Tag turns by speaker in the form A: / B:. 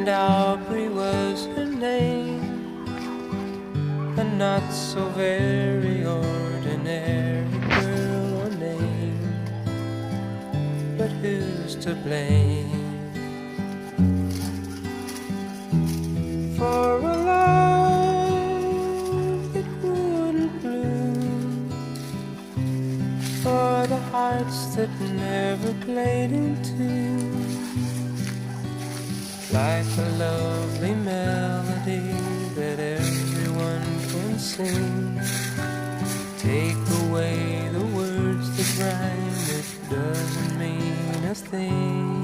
A: and Aubrey was her name. A not so very ordinary girl or name, but who's to blame for a love that wouldn't bloom, for the hearts that never played in tune, like a lovely melody that everyone can sing. Take away the words that rhyme, it doesn't mean a thing.